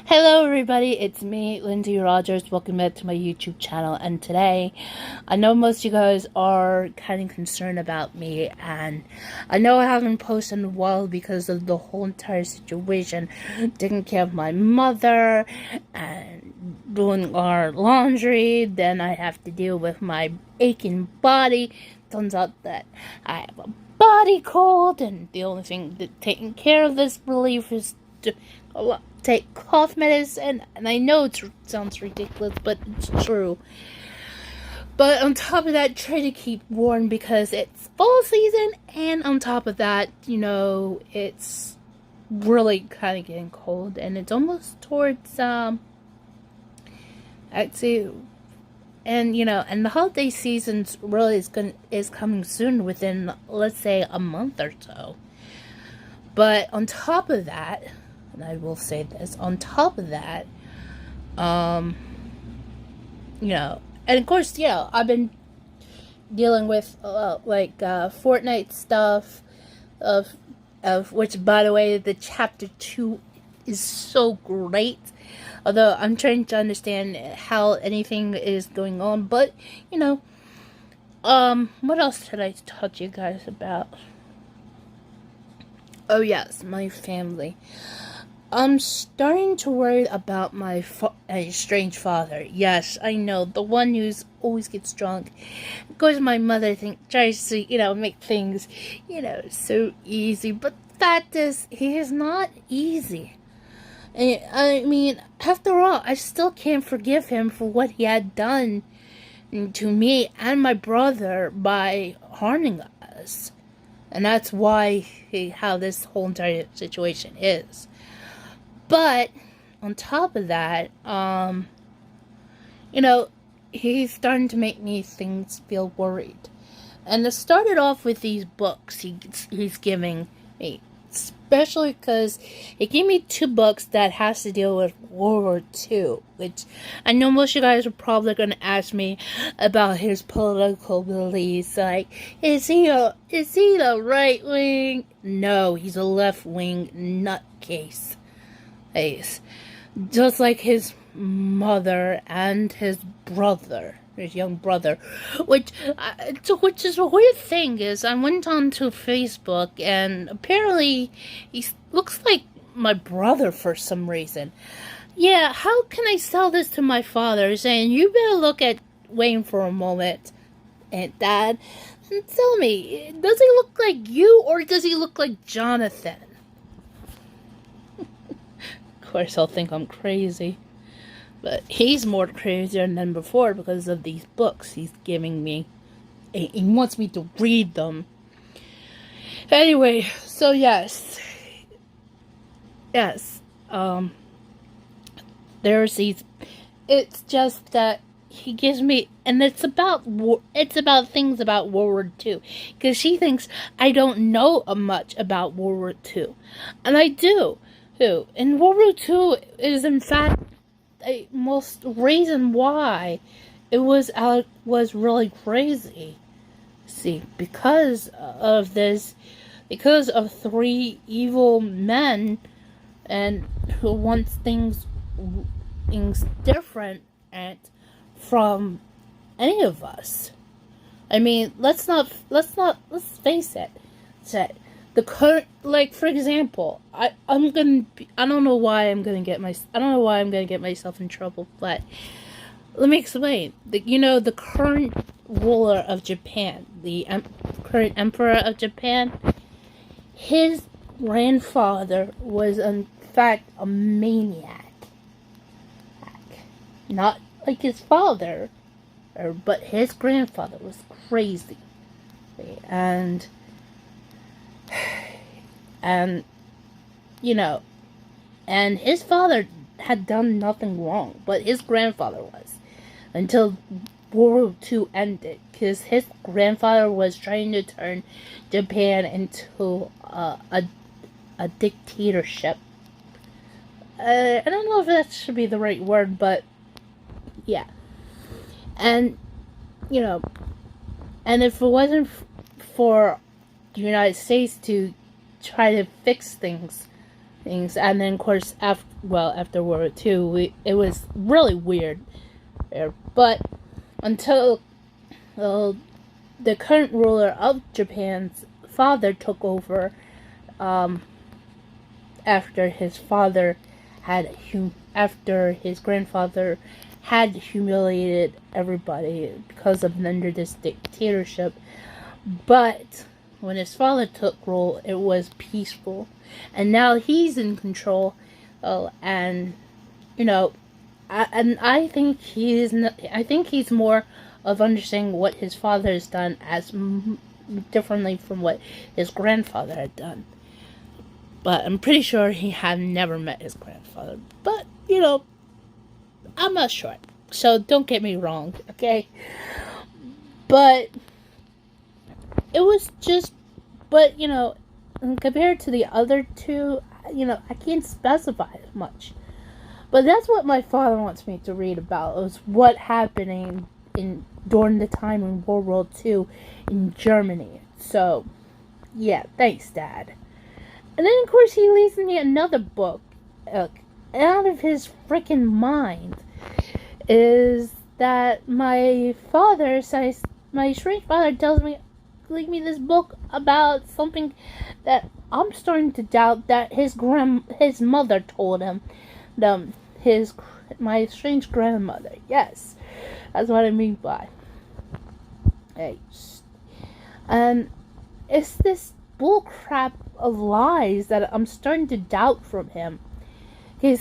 Hello everybody, it's me, Lindsay Rogers. Welcome back to my YouTube channel. And today, I know most of you guys are kind of concerned about me, and I know I haven't posted in a while because of the whole entire situation, taking care of my mother and doing our laundry. Then I have to deal with my aching body. Turns out that I have a body cold, and the only thing that taking care of this relief is to take cough medicine. And I know it sounds ridiculous, but it's true. But on top of that, try to keep warm because it's fall season, and on top of that, it's really kind of getting cold, and it's almost towards actually, and and the holiday season really is coming soon, within, let's say, a month or so. But on top of that, and I will say this, on top of that, and of course, I've been dealing with Fortnite stuff, of which, by the way, the chapter 2 is so great. Although I'm trying to understand how anything is going on, but what else should I talk to you guys about? Oh yes, my family. I'm starting to worry about my estranged father. Yes, I know, the one who's always gets drunk. Of course, my mother tries to, make things, so easy. But the fact is, he is not easy. And, I mean, after all, I still can't forgive him for what he had done to me and my brother by harming us. And that's why how this whole entire situation is. But on top of that, he's starting to make me feel worried. And it started off with these books he's giving me, especially because he gave me 2 books that has to deal with World War II, which I know most of you guys are probably going to ask me about his political beliefs. Like, is he the right wing? No, he's a left wing nutcase. Just like his mother and his brother, his young brother, which is a weird thing. Is I went onto Facebook, and apparently he looks like my brother for some reason. Yeah, how can I sell this to my father, saying, you better waiting for a moment, and Dad, and tell me, does he look like you, or does he look like Jonathan? Of course, I'll think I'm crazy. But he's more crazier than before because of these books he's giving me. He wants me to read them. Anyway, so yes. There's these. It's just that he gives me, and it's about things about World War II, because she thinks I don't know much about World War II, and I do. And World War II is, in fact, the most reason why it was really crazy. See, because of 3 evil men, and who wants things different from any of us. I mean, let's face it. The current, for example, I don't know why I'm gonna get myself in trouble, but let me explain. The current ruler of Japan, the current emperor of Japan, his grandfather was in fact a maniac. Not like his father, but his grandfather was crazy. And and his father had done nothing wrong, but his grandfather was, until World War II ended, because his grandfather was trying to turn Japan into a dictatorship. I don't know if that should be the right word, but yeah. And and if it wasn't for the United States to try to fix things, things. And then, of course, after World War II, it was really weird there. But until the current ruler of Japan's father took over, after his grandfather had humiliated everybody because of under this dictatorship. But when his father took rule, it was peaceful, and now he's in control. And you know, I think he's more of understanding what his father has done as differently from what his grandfather had done. But I'm pretty sure he had never met his grandfather. But I'm not sure, so don't get me wrong, okay? But it was just, but compared to the other two, I can't specify as much. But that's what my father wants me to read about, was what happening during the time in World War II in Germany. So, yeah, thanks, Dad. And then, of course, he leaves me another book, out of his freaking mind, is that my strange father tells me, leave me this book about something that I'm starting to doubt that his mother told him. My strange grandmother. Yes, that's what I mean by. Hey, and it's this bullcrap of lies that I'm starting to doubt from him. And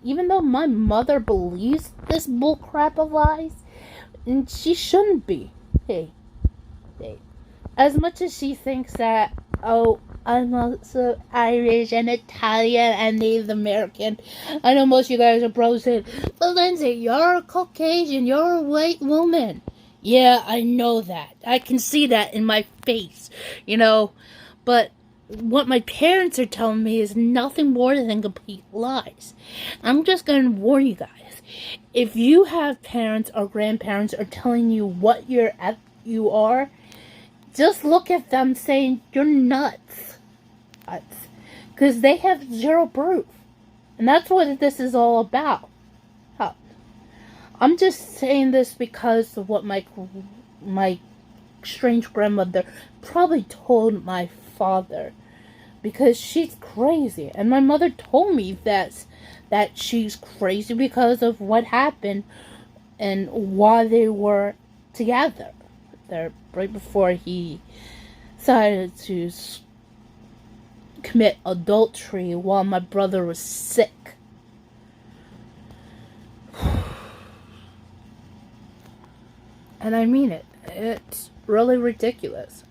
even though my mother believes this bullcrap of lies, and she shouldn't be. Hey, as much as she thinks that, I'm also Irish and Italian and Native American. I know most of you guys are bros saying, but Lindsay, you're a Caucasian, you're a white woman. Yeah, I know that. I can see that in my face, But what my parents are telling me is nothing more than complete lies. I'm just going to warn you guys. If you have parents or grandparents are telling you what you are, just look at them saying, you're nuts. Because they have zero proof. And that's what this is all about. I'm just saying this because of what my strange grandmother probably told my father. Because she's crazy. And my mother told me that she's crazy because of what happened and why they were together. There, right before he decided to commit adultery while my brother was sick. And I mean it. It's really ridiculous.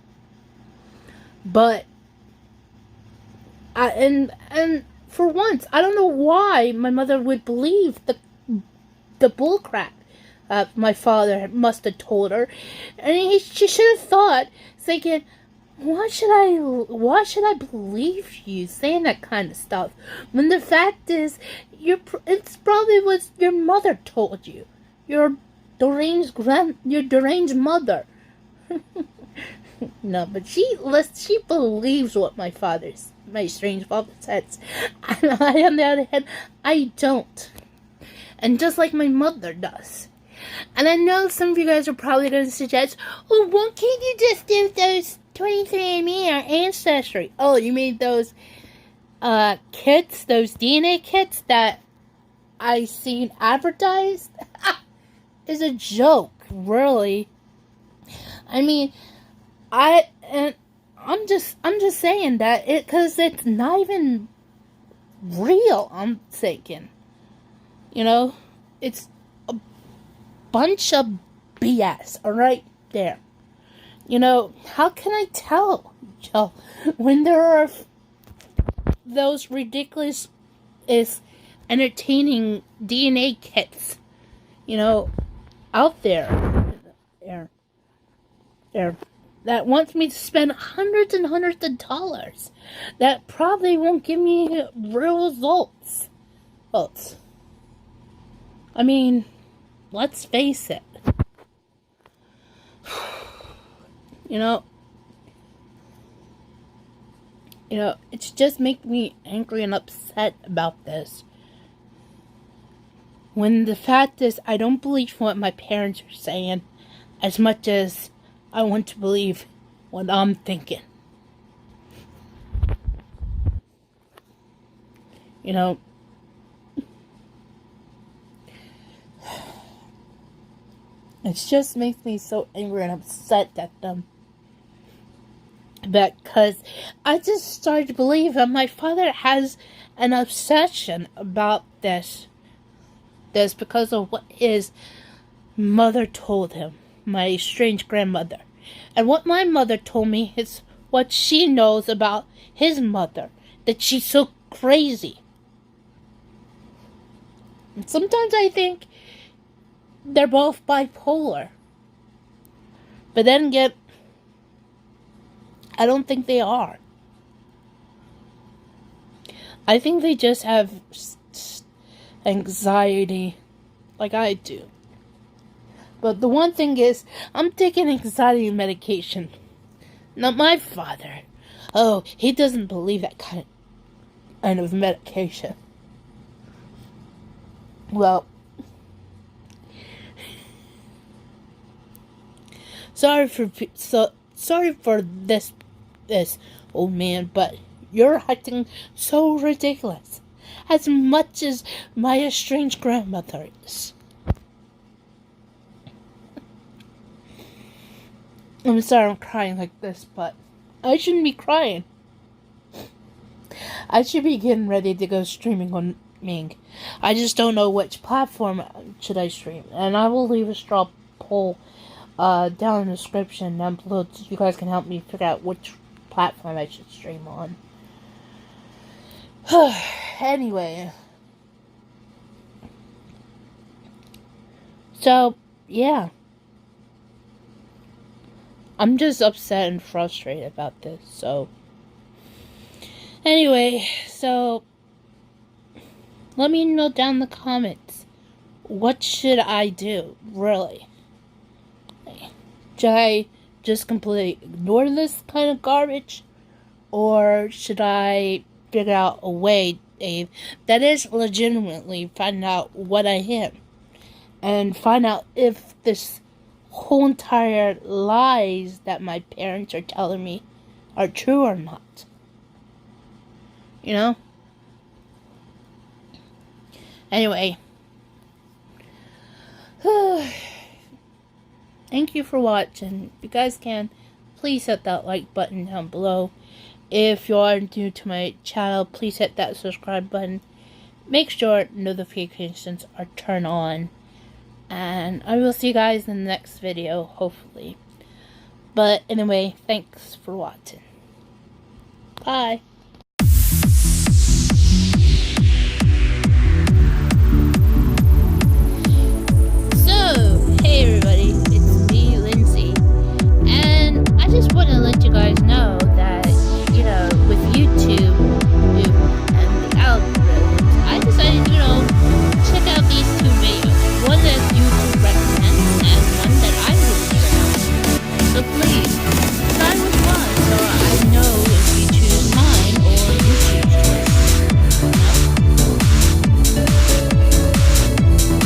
But and for once, I don't know why my mother would believe the bullcrap my father must have told her, and she should have thought, thinking, why should I believe you saying that kind of stuff? When the fact is, it's probably what your mother told you. Your deranged mother. No, but she believes what my strange father says. And I, on the other hand, I don't. And just like my mother does. And I know some of you guys are probably going to suggest, oh, why can't you just do those 23andMe or Ancestry? Oh, you mean those kits, those DNA kits that I seen advertised? Is a joke, really. I mean, I'm just saying that because it's not even real. I'm thinking, it's a bunch of BS. All right, there. How can I tell, when there are those ridiculous, entertaining DNA kits, out there, that wants me to spend hundreds and hundreds of dollars that probably won't give me real results. I mean, let's face it. You know, it's just making me angry and upset about this. When the fact is, I don't believe what my parents are saying as much as I want to believe what I'm thinking. You know, it just makes me so angry and upset at them. Because I just started to believe that my father has an obsession about this because of what his mother told him, my estranged grandmother. And what my mother told me is what she knows about his mother, that she's so crazy. And sometimes I think they're both bipolar. But then again, I don't think they are. I think they just have anxiety like I do. But the one thing is, I'm taking anxiety medication. Not my father. Oh, he doesn't believe that kind of medication. Well, sorry for this old man, but you're acting so ridiculous, as much as my estranged grandmother is. I'm sorry I'm crying like this, but I shouldn't be crying. I should be getting ready to go streaming on Ming. I just don't know which platform should I stream, and I will leave a straw poll down in the description down below so you guys can help me figure out which platform I should stream on. Anyway. So, yeah. I'm just upset and frustrated about this, so. Anyway, so. Let me know down in the comments. What should I do, really? Should I just completely ignore this kind of garbage? Or should I figure out a way, Dave, that is legitimately find out what I am? And find out if this whole entire lies that my parents are telling me are true or not. You know? Anyway. Thank you for watching. If you guys can, please hit that like button down below. If you are new to my channel, please hit that subscribe button. Make sure notifications are turned on. And I will see you guys in the next video, hopefully. But anyway, thanks for watching. Bye.